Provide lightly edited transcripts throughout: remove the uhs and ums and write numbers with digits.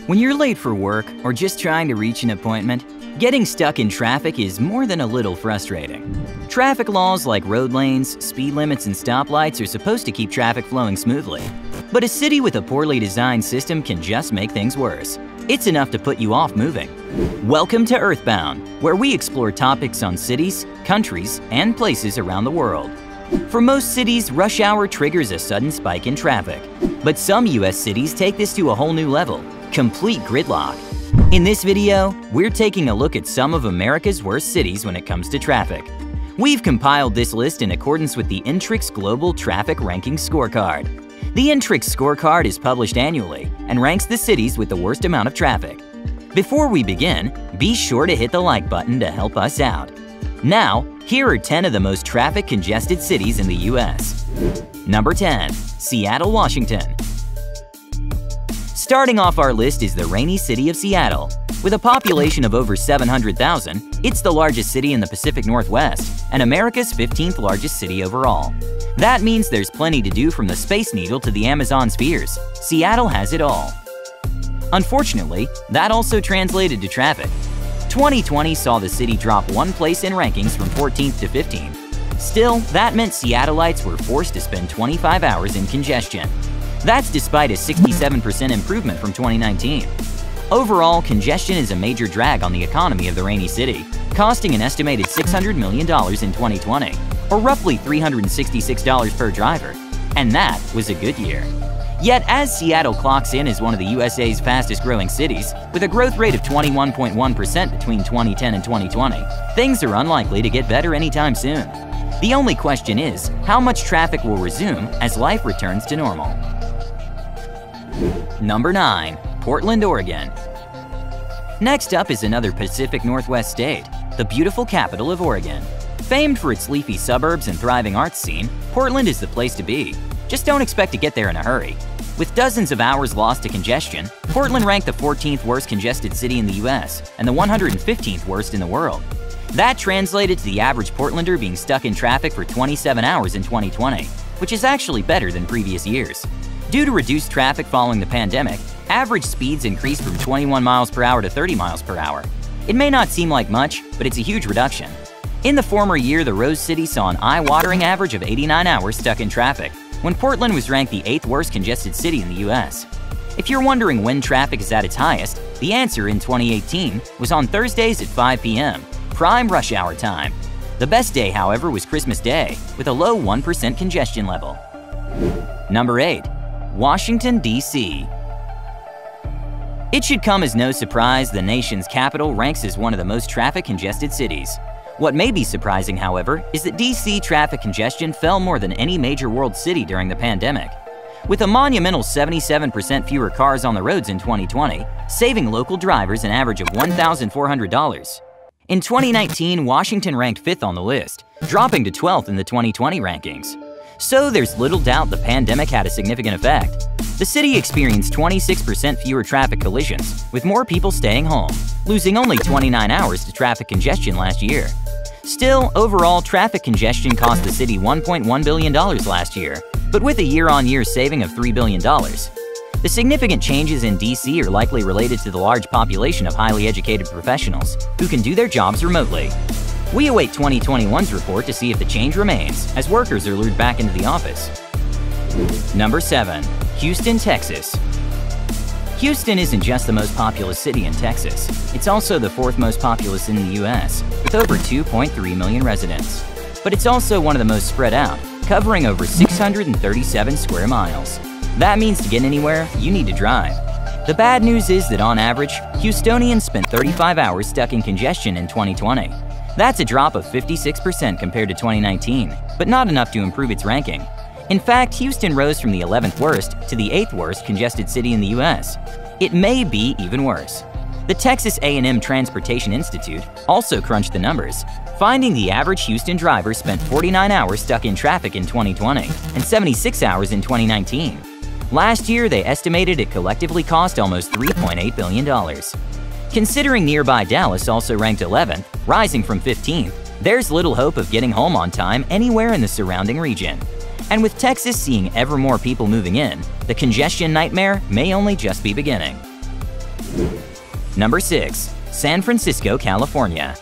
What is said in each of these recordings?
When you're late for work or just trying to reach an appointment, getting stuck in traffic is more than a little frustrating. Traffic laws like road lanes, speed limits, and stoplights are supposed to keep traffic flowing smoothly. But a city with a poorly designed system can just make things worse. It's enough to put you off moving. Welcome to Earthbound, where we explore topics on cities, countries, and places around the world. For most cities, rush hour triggers a sudden spike in traffic. But some US cities take this to a whole new level: complete gridlock. In this video, we're taking a look at some of America's worst cities when it comes to traffic. We've compiled this list in accordance with the Intrix Global Traffic Ranking Scorecard. The Intrix Scorecard is published annually and ranks the cities with the worst amount of traffic. Before we begin, be sure to hit the like button to help us out. Now, here are 10 of the most traffic-congested cities in the US. Number 10. Seattle, Washington. Starting off our list is the rainy city of Seattle. With a population of over 700,000, it's the largest city in the Pacific Northwest and America's 15th largest city overall. That means there's plenty to do from the Space Needle to the Amazon spheres. Seattle has it all. Unfortunately, that also translated to traffic. 2020 saw the city drop one place in rankings from 14th to 15th. Still, that meant Seattleites were forced to spend 25 hours in congestion. That's despite a 67% improvement from 2019. Overall, congestion is a major drag on the economy of the rainy city, costing an estimated $600 million in 2020, or roughly $366 per driver. And that was a good year. Yet, as Seattle clocks in as one of the USA's fastest-growing cities, with a growth rate of 21.1% between 2010 and 2020, things are unlikely to get better anytime soon. The only question is, how much traffic will resume as life returns to normal? Number 9. Portland, Oregon. Next up is another Pacific Northwest state, the beautiful capital of Oregon. Famed for its leafy suburbs and thriving arts scene, Portland is the place to be. Just don't expect to get there in a hurry. With dozens of hours lost to congestion, Portland ranked the 14th worst congested city in the US and the 115th worst in the world. That translated to the average Portlander being stuck in traffic for 27 hours in 2020, which is actually better than previous years. Due to reduced traffic following the pandemic, average speeds increased from 21 miles per hour to 30 miles per hour. It may not seem like much, but it's a huge reduction. In the former year, the Rose City saw an eye-watering average of 89 hours stuck in traffic, when Portland was ranked the 8th worst congested city in the US. If you're wondering when traffic is at its highest, the answer in 2018 was on Thursdays at 5 p.m., prime rush hour time. The best day, however, was Christmas Day, with a low 1% congestion level. Number 8. Washington, D.C. It should come as no surprise the nation's capital ranks as one of the most traffic-congested cities. What may be surprising, however, is that D.C. traffic congestion fell more than any major world city during the pandemic. With a monumental 77% fewer cars on the roads in 2020, saving local drivers an average of $1,400. In 2019, Washington ranked 5th on the list, dropping to 12th in the 2020 rankings. So there's little doubt the pandemic had a significant effect. The city experienced 26% fewer traffic collisions, with more people staying home, losing only 29 hours to traffic congestion last year. Still, overall, traffic congestion cost the city $1.1 billion last year, but with a year-on-year saving of $3 billion. The significant changes in D.C. are likely related to the large population of highly educated professionals who can do their jobs remotely. We await 2021's report to see if the change remains, as workers are lured back into the office. Number 7. Houston, Texas. Houston isn't just the most populous city in Texas. It's also the 4th most populous in the US, with over 2.3 million residents. But it's also one of the most spread out, covering over 637 square miles. That means to get anywhere, you need to drive. The bad news is that on average, Houstonians spent 35 hours stuck in congestion in 2020. That's a drop of 56% compared to 2019, but not enough to improve its ranking. In fact, Houston rose from the 11th worst to the 8th worst congested city in the US. It may be even worse. The Texas A&M Transportation Institute also crunched the numbers, finding the average Houston driver spent 49 hours stuck in traffic in 2020 and 76 hours in 2019. Last year, they estimated it collectively cost almost $3.8 billion. Considering nearby Dallas also ranked 11th, rising from 15th, there's little hope of getting home on time anywhere in the surrounding region. And with Texas seeing ever more people moving in, the congestion nightmare may only just be beginning. Number 6. San Francisco, California.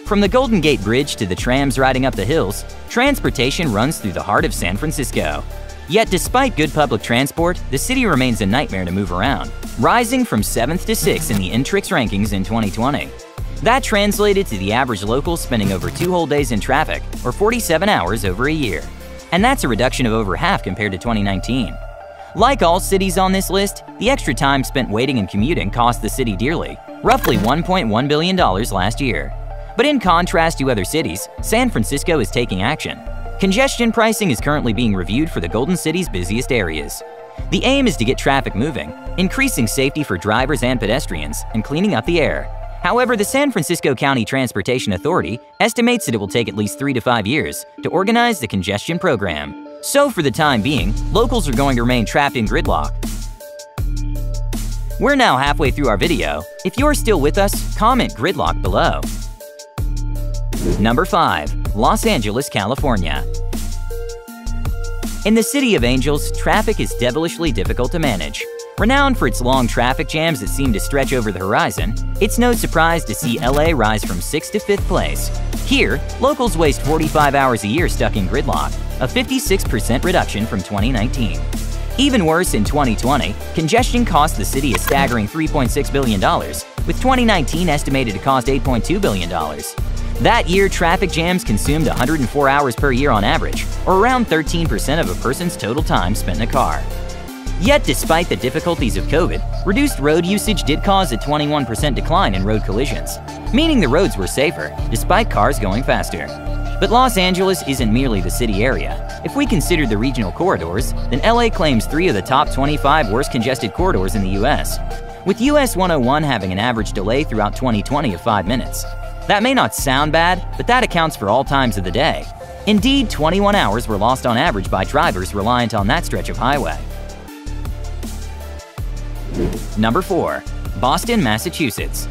From the Golden Gate Bridge to the trams riding up the hills, transportation runs through the heart of San Francisco. Yet despite good public transport, the city remains a nightmare to move around, rising from 7th to 6th in the Intrix rankings in 2020. That translated to the average local spending over 2 whole days in traffic, or 47 hours over a year. And that's a reduction of over half compared to 2019. Like all cities on this list, the extra time spent waiting and commuting cost the city dearly, roughly $1.1 billion last year. But in contrast to other cities, San Francisco is taking action. Congestion pricing is currently being reviewed for the Golden City's busiest areas. The aim is to get traffic moving, increasing safety for drivers and pedestrians, and cleaning up the air. However, the San Francisco County Transportation Authority estimates that it will take at least 3 to 5 years to organize the congestion program. So for the time being, locals are going to remain trapped in gridlock. We're now halfway through our video. If you're still with us, comment gridlock below. Number 5. Los Angeles, California. In the City of Angels, traffic is devilishly difficult to manage. Renowned for its long traffic jams that seem to stretch over the horizon, it's no surprise to see LA rise from 6th to 5th place. Here, locals waste 45 hours a year stuck in gridlock, a 56% reduction from 2019. Even worse, in 2020, congestion cost the city a staggering $3.6 billion, with 2019 estimated to cost $8.2 billion. That year, traffic jams consumed 104 hours per year on average, or around 13% of a person's total time spent in a car. Yet despite the difficulties of COVID, reduced road usage did cause a 21% decline in road collisions, meaning the roads were safer, despite cars going faster. But Los Angeles isn't merely the city area. If we consider the regional corridors, then LA claims 3 of the top 25 worst congested corridors in the US, with US 101 having an average delay throughout 2020 of 5 minutes. That may not sound bad, but that accounts for all times of the day. Indeed, 21 hours were lost on average by drivers reliant on that stretch of highway. Number 4. Boston, Massachusetts.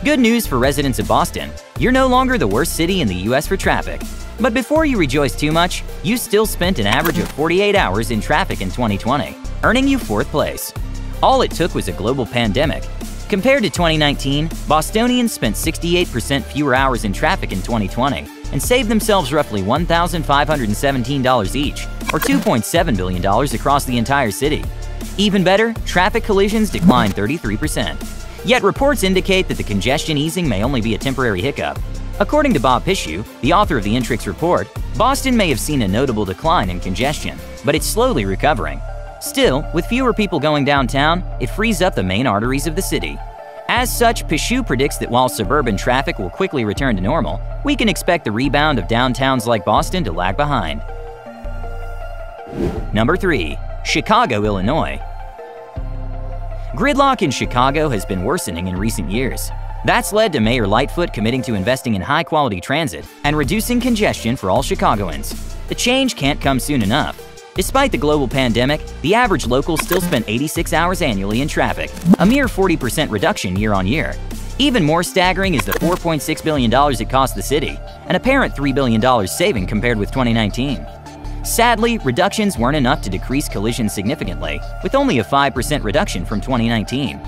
Good news for residents of Boston, you're no longer the worst city in the US for traffic. But before you rejoice too much, you still spent an average of 48 hours in traffic in 2020, earning you 4th place. All it took was a global pandemic. Compared to 2019, Bostonians spent 68% fewer hours in traffic in 2020 and saved themselves roughly $1,517 each, or $2.7 billion across the entire city. Even better, traffic collisions declined 33%. Yet reports indicate that the congestion easing may only be a temporary hiccup. According to Bob Pishew, the author of the Intrix report, Boston may have seen a notable decline in congestion, but it's slowly recovering. Still, with fewer people going downtown, it frees up the main arteries of the city. As such, Pishew predicts that while suburban traffic will quickly return to normal, we can expect the rebound of downtowns like Boston to lag behind. Number 3. Chicago, Illinois. Gridlock in Chicago has been worsening in recent years. That's led to Mayor Lightfoot committing to investing in high-quality transit and reducing congestion for all Chicagoans. The change can't come soon enough. Despite the global pandemic, the average local still spent 86 hours annually in traffic, a mere 40% reduction year on year. Even more staggering is the $4.6 billion it cost the city, an apparent $3 billion saving compared with 2019. Sadly, reductions weren't enough to decrease collisions significantly, with only a 5% reduction from 2019.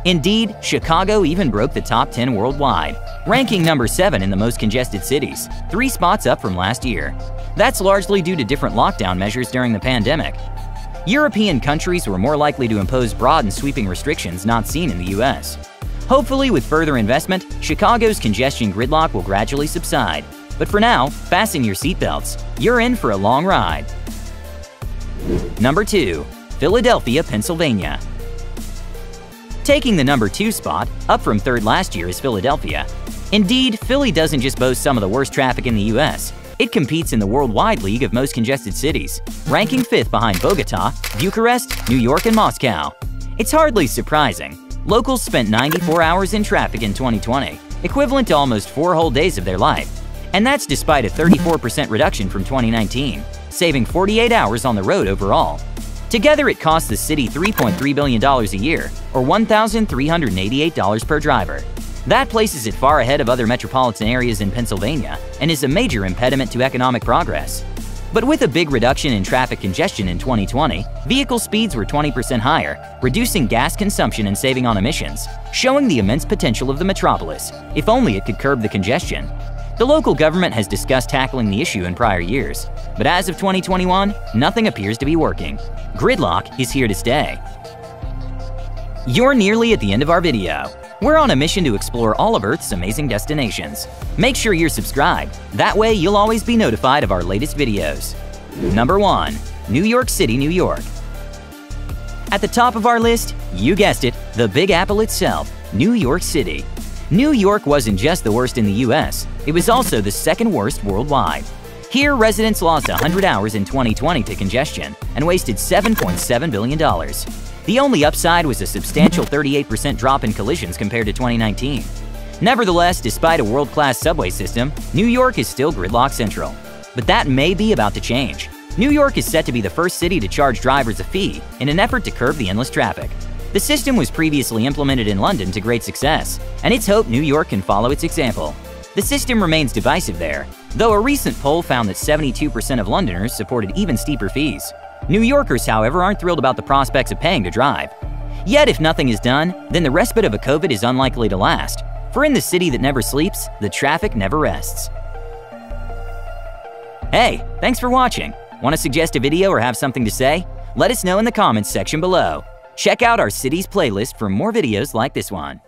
Indeed, Chicago even broke the top 10 worldwide, ranking number 7 in the most congested cities, 3 spots up from last year. That's largely due to different lockdown measures during the pandemic. European countries were more likely to impose broad and sweeping restrictions not seen in the US. Hopefully, with further investment, Chicago's congestion gridlock will gradually subside. But for now, fasten your seatbelts. You're in for a long ride. Number 2. Philadelphia, Pennsylvania. Taking the number 2 spot, up from 3rd last year, is Philadelphia. Indeed, Philly doesn't just boast some of the worst traffic in the US. It competes in the worldwide league of most congested cities, ranking 5th behind Bogota, Bucharest, New York, and Moscow. It's hardly surprising. Locals spent 94 hours in traffic in 2020, equivalent to almost 4 whole days of their life. And that's despite a 34% reduction from 2019, saving 48 hours on the road overall. Together, it costs the city $3.3 billion a year, or $1,388 per driver. That places it far ahead of other metropolitan areas in Pennsylvania and is a major impediment to economic progress. But with a big reduction in traffic congestion in 2020, vehicle speeds were 20% higher, reducing gas consumption and saving on emissions, showing the immense potential of the metropolis, if only it could curb the congestion. The local government has discussed tackling the issue in prior years, but as of 2021, nothing appears to be working. Gridlock is here to stay. You're nearly at the end of our video. We're on a mission to explore all of Earth's amazing destinations. Make sure you're subscribed, that way you'll always be notified of our latest videos. Number 1. New York City, New York. At the top of our list, you guessed it, the Big Apple itself, New York City. New York wasn't just the worst in the US, it was also the second worst worldwide. Here, residents lost 100 hours in 2020 to congestion and wasted $7.7 billion. The only upside was a substantial 38% drop in collisions compared to 2019. Nevertheless, despite a world-class subway system, New York is still gridlock central. But that may be about to change. New York is set to be the first city to charge drivers a fee in an effort to curb the endless traffic. The system was previously implemented in London to great success, and it's hoped New York can follow its example. The system remains divisive there, though a recent poll found that 72% of Londoners supported even steeper fees. New Yorkers, however, aren't thrilled about the prospects of paying to drive. Yet, if nothing is done, then the respite of a COVID is unlikely to last. For in the city that never sleeps, the traffic never rests. Hey, thanks for watching. Want to suggest a video or have something to say? Let us know in the comments section below. Check out our cities playlist for more videos like this one.